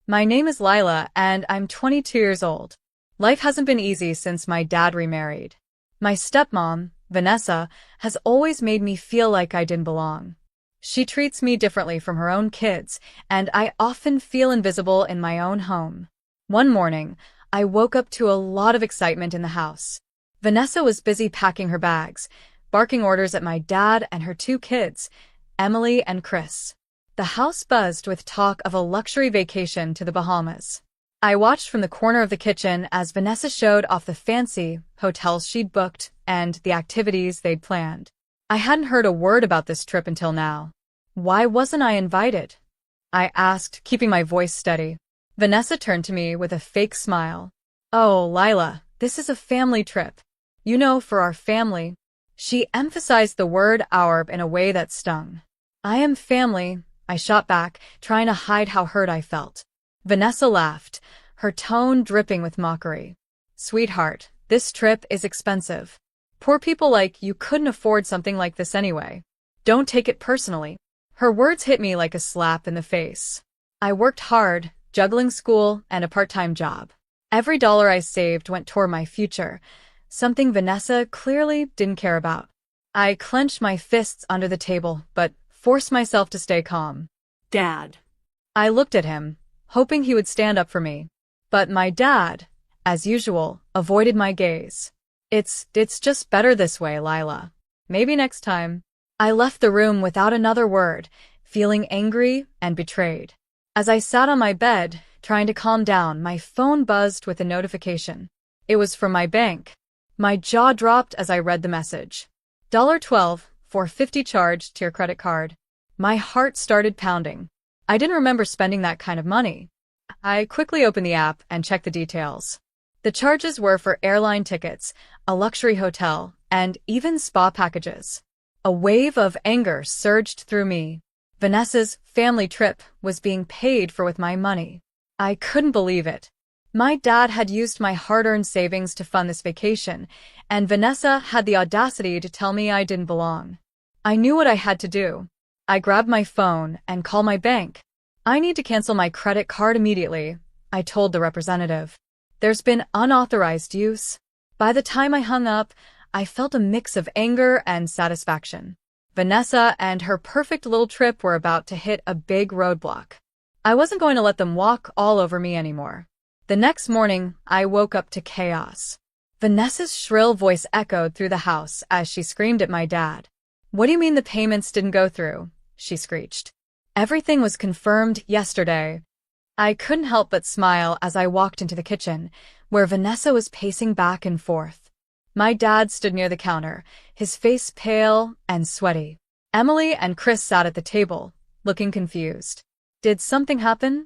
My name is Lila, and I'm 22 years old. Life hasn't been easy since my dad remarried. My stepmom, Vanessa, has always made me feel like I didn't belong. She treats me differently from her own kids, and I often feel invisible in my own home. One morning, I woke up to a lot of excitement in the house. Vanessa was busy packing her bags, barking orders at my dad and her two kids, Emily and Chris. The house buzzed with talk of a luxury vacation to the Bahamas. I watched from the corner of the kitchen as Vanessa showed off the fancy hotels she'd booked and the activities they'd planned. I hadn't heard a word about this trip until now. Why wasn't I invited? I asked, keeping my voice steady. Vanessa turned to me with a fake smile. Oh, Lila, this is a family trip. You know, for our family. She emphasized the word our in a way that stung. I am family, I shot back, trying to hide how hurt I felt. Vanessa laughed, her tone dripping with mockery. Sweetheart, this trip is expensive. Poor people like you couldn't afford something like this anyway. Don't take it personally. Her words hit me like a slap in the face. I worked hard, juggling school and a part-time job. Every dollar I saved went toward my future, something Vanessa clearly didn't care about. I clenched my fists under the table, but forced myself to stay calm. Dad. I looked at him, hoping he would stand up for me. But my dad, as usual, avoided my gaze. It's just better this way, Lila. Maybe next time. I left the room without another word, feeling angry and betrayed. As I sat on my bed, trying to calm down, my phone buzzed with a notification. It was from my bank. My jaw dropped as I read the message. $12 for $50 charged to your credit card. My heart started pounding. I didn't remember spending that kind of money. I quickly opened the app and checked the details. The charges were for airline tickets, a luxury hotel, and even spa packages. A wave of anger surged through me. Vanessa's family trip was being paid for with my money. I couldn't believe it. My dad had used my hard-earned savings to fund this vacation, and Vanessa had the audacity to tell me I didn't belong. I knew what I had to do. I grabbed my phone and called my bank. I need to cancel my credit card immediately, I told the representative. There's been unauthorized use. By the time I hung up, I felt a mix of anger and satisfaction. Vanessa and her perfect little trip were about to hit a big roadblock. I wasn't going to let them walk all over me anymore. The next morning, I woke up to chaos. Vanessa's shrill voice echoed through the house as she screamed at my dad. What do you mean the payments didn't go through? She screeched. Everything was confirmed yesterday. I couldn't help but smile as I walked into the kitchen, where Vanessa was pacing back and forth. My dad stood near the counter, his face pale and sweaty. Emily and Chris sat at the table, looking confused. Did something happen?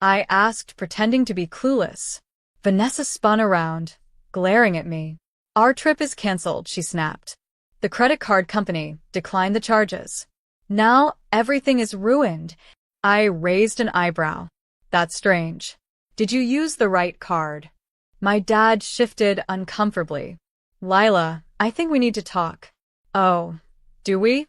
I asked, pretending to be clueless. Vanessa spun around, glaring at me. Our trip is canceled, she snapped. The credit card company declined the charges. Now everything is ruined. I raised an eyebrow. That's strange. Did you use the right card? My dad shifted uncomfortably. Lila, I think we need to talk. Oh, do we?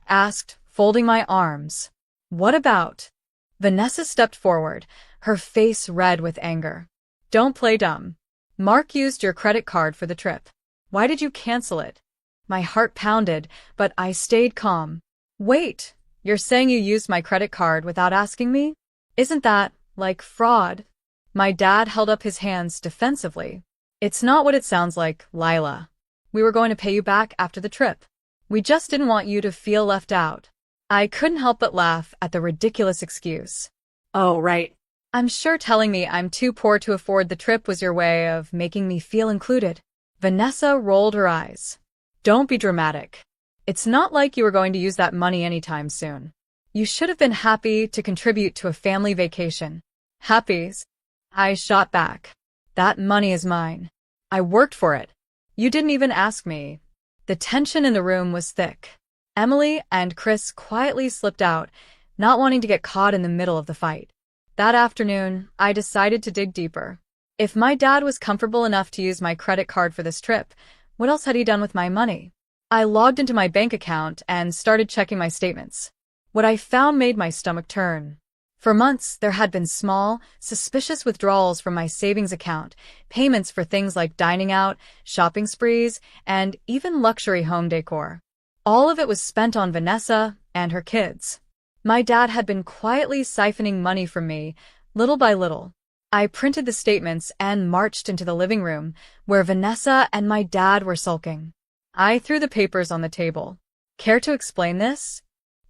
Asked, folding my arms. What about? Vanessa stepped forward, her face red with anger. Don't play dumb. Mark used your credit card for the trip. Why did you cancel it? My heart pounded, but I stayed calm. Wait, you're saying you used my credit card without asking me? Isn't that, like, fraud? My dad held up his hands defensively. It's not what it sounds like, Lila. We were going to pay you back after the trip. We just didn't want you to feel left out. I couldn't help but laugh at the ridiculous excuse. Oh, right. I'm sure telling me I'm too poor to afford the trip was your way of making me feel included. Vanessa rolled her eyes. Don't be dramatic. It's not like you were going to use that money anytime soon. You should have been happy to contribute to a family vacation. Happies? I shot back. That money is mine. I worked for it. You didn't even ask me. The tension in the room was thick. Emily and Chris quietly slipped out, not wanting to get caught in the middle of the fight. That afternoon, I decided to dig deeper. If my dad was comfortable enough to use my credit card for this trip, what else had he done with my money? I logged into my bank account and started checking my statements. What I found made my stomach turn. For months, there had been small, suspicious withdrawals from my savings account, payments for things like dining out, shopping sprees, and even luxury home decor. All of it was spent on Vanessa and her kids. My dad had been quietly siphoning money from me, little by little. I printed the statements and marched into the living room, where Vanessa and my dad were sulking. I threw the papers on the table. Care to explain this?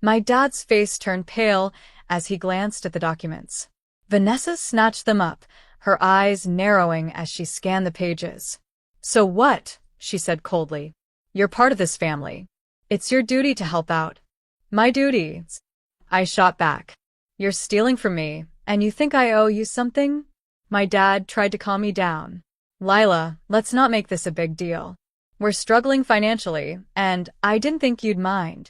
My dad's face turned pale as he glanced at the documents. Vanessa snatched them up, her eyes narrowing as she scanned the pages. So what? She said coldly. You're part of this family. It's your duty to help out. My duty? I shot back. You're stealing from me, and you think I owe you something? My dad tried to calm me down. Lila, let's not make this a big deal. We're struggling financially, and I didn't think you'd mind.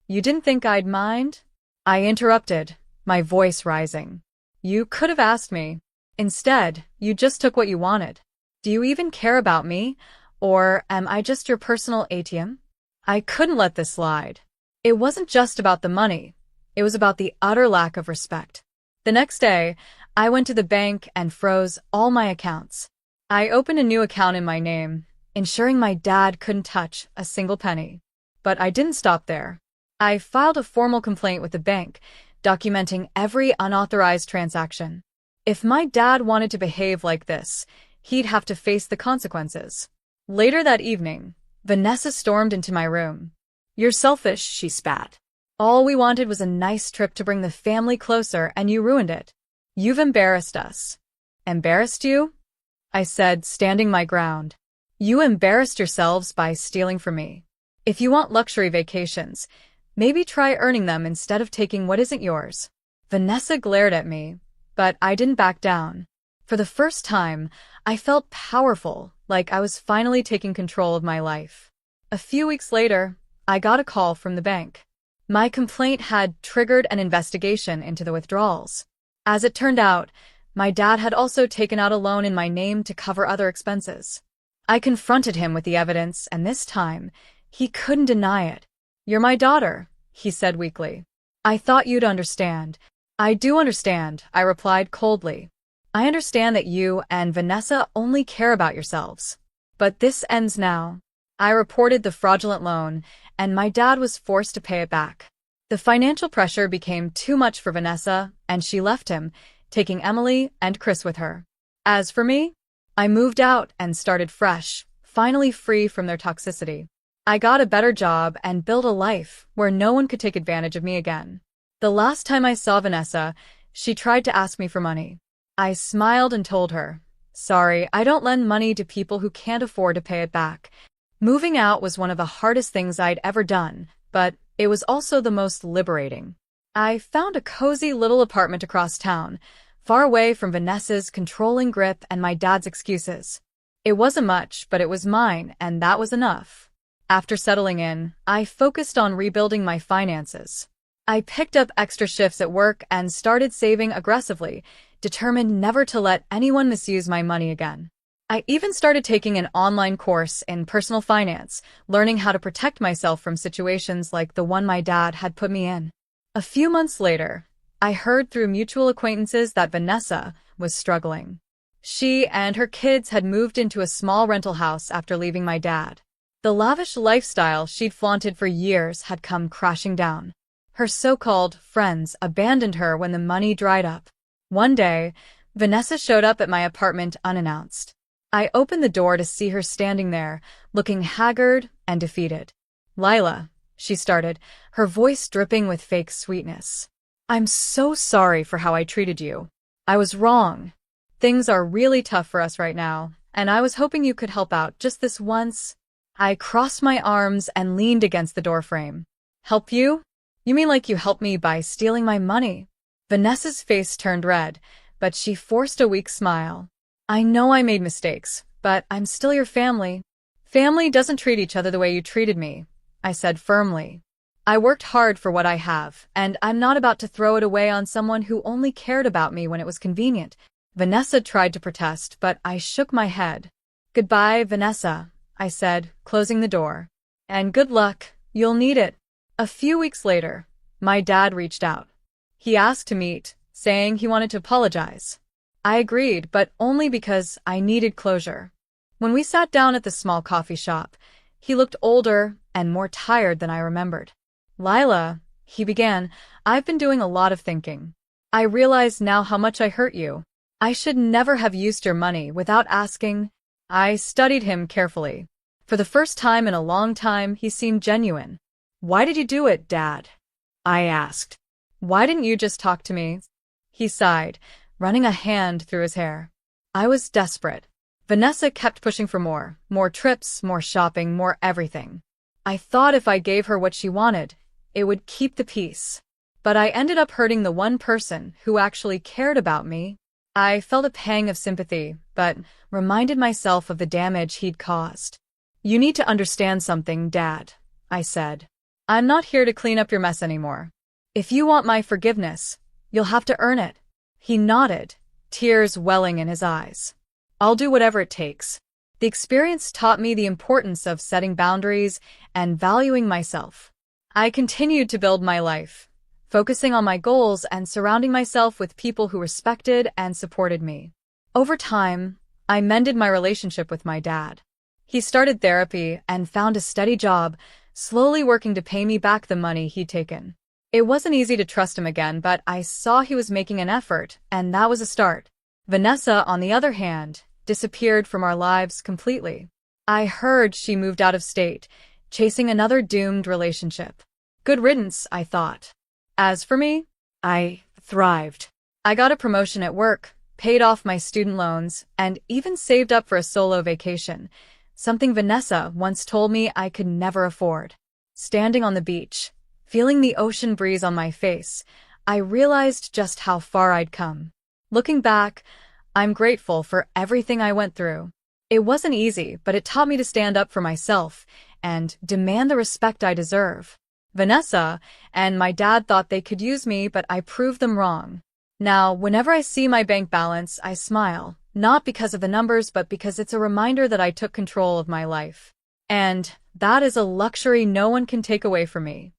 You didn't think I'd mind? I interrupted, my voice rising. You could have asked me. Instead, you just took what you wanted. Do you even care about me, or am I just your personal ATM? I couldn't let this slide. It wasn't just about the money. It was about the utter lack of respect. The next day, I went to the bank and froze all my accounts. I opened a new account in my name, ensuring my dad couldn't touch a single penny. But I didn't stop there. I filed a formal complaint with the bank, documenting every unauthorized transaction. If my dad wanted to behave like this, he'd have to face the consequences. Later that evening, Vanessa stormed into my room. You're selfish, she spat. All we wanted was a nice trip to bring the family closer, and you ruined it. You've embarrassed us. Embarrassed you? I said, standing my ground. You embarrassed yourselves by stealing from me. If you want luxury vacations, maybe try earning them instead of taking what isn't yours. Vanessa glared at me, but I didn't back down. For the first time, I felt powerful, like I was finally taking control of my life. A few weeks later, I got a call from the bank. My complaint had triggered an investigation into the withdrawals. As it turned out, my dad had also taken out a loan in my name to cover other expenses. I confronted him with the evidence, and this time, he couldn't deny it. You're my daughter, he said weakly. I thought you'd understand. I do understand, I replied coldly. I understand that you and Vanessa only care about yourselves. But this ends now. I reported the fraudulent loan, and my dad was forced to pay it back. The financial pressure became too much for Vanessa, and she left him, taking Emily and Chris with her. As for me, I moved out and started fresh, finally free from their toxicity. I got a better job and built a life where no one could take advantage of me again. The last time I saw Vanessa, she tried to ask me for money. I smiled and told her, sorry, I don't lend money to people who can't afford to pay it back. Moving out was one of the hardest things I'd ever done, but it was also the most liberating. I found a cozy little apartment across town, far away from Vanessa's controlling grip and my dad's excuses. It wasn't much, but it was mine, and that was enough. After settling in, I focused on rebuilding my finances. I picked up extra shifts at work and started saving aggressively, determined never to let anyone misuse my money again. I even started taking an online course in personal finance, learning how to protect myself from situations like the one my dad had put me in. A few months later, I heard through mutual acquaintances that Vanessa was struggling. She and her kids had moved into a small rental house after leaving my dad. The lavish lifestyle she'd flaunted for years had come crashing down. Her so-called friends abandoned her when the money dried up. One day, Vanessa showed up at my apartment unannounced. I opened the door to see her standing there, looking haggard and defeated. Lila, she started, her voice dripping with fake sweetness. I'm so sorry for how I treated you. I was wrong. Things are really tough for us right now, and I was hoping you could help out just this once. I crossed my arms and leaned against the doorframe. Help you? You mean like you helped me by stealing my money? Vanessa's face turned red, but she forced a weak smile. I know I made mistakes, but I'm still your family. Family doesn't treat each other the way you treated me, I said firmly. I worked hard for what I have, and I'm not about to throw it away on someone who only cared about me when it was convenient. Vanessa tried to protest, but I shook my head. Goodbye, Vanessa, I said, closing the door. And good luck, you'll need it. A few weeks later, my dad reached out. He asked to meet, saying he wanted to apologize. I agreed, but only because I needed closure. When we sat down at the small coffee shop, he looked older and more tired than I remembered. "Lila," he began, "I've been doing a lot of thinking. I realize now how much I hurt you. I should never have used your money without asking." I studied him carefully. For the first time in a long time, he seemed genuine. "Why did you do it, Dad?" I asked. "Why didn't you just talk to me?" He sighed, running a hand through his hair. I was desperate. Vanessa kept pushing for more trips, more shopping, more everything. I thought if I gave her what she wanted, it would keep the peace. But I ended up hurting the one person who actually cared about me. I felt a pang of sympathy, but reminded myself of the damage he'd caused. "You need to understand something, Dad," I said. "I'm not here to clean up your mess anymore. If you want my forgiveness, you'll have to earn it." He nodded, tears welling in his eyes. "I'll do whatever it takes." The experience taught me the importance of setting boundaries and valuing myself. I continued to build my life, focusing on my goals and surrounding myself with people who respected and supported me. Over time, I mended my relationship with my dad. He started therapy and found a steady job, slowly working to pay me back the money he'd taken. It wasn't easy to trust him again, but I saw he was making an effort, and that was a start. Vanessa, on the other hand, disappeared from our lives completely. I heard she moved out of state, chasing another doomed relationship. Good riddance, I thought. As for me, I thrived. I got a promotion at work, paid off my student loans, and even saved up for a solo vacation, something Vanessa once told me I could never afford. Standing on the beach, feeling the ocean breeze on my face, I realized just how far I'd come. Looking back, I'm grateful for everything I went through. It wasn't easy, but it taught me to stand up for myself and demand the respect I deserve. Vanessa and my dad thought they could use me, but I proved them wrong. Now, whenever I see my bank balance, I smile, not because of the numbers, but because it's a reminder that I took control of my life. And that is a luxury no one can take away from me.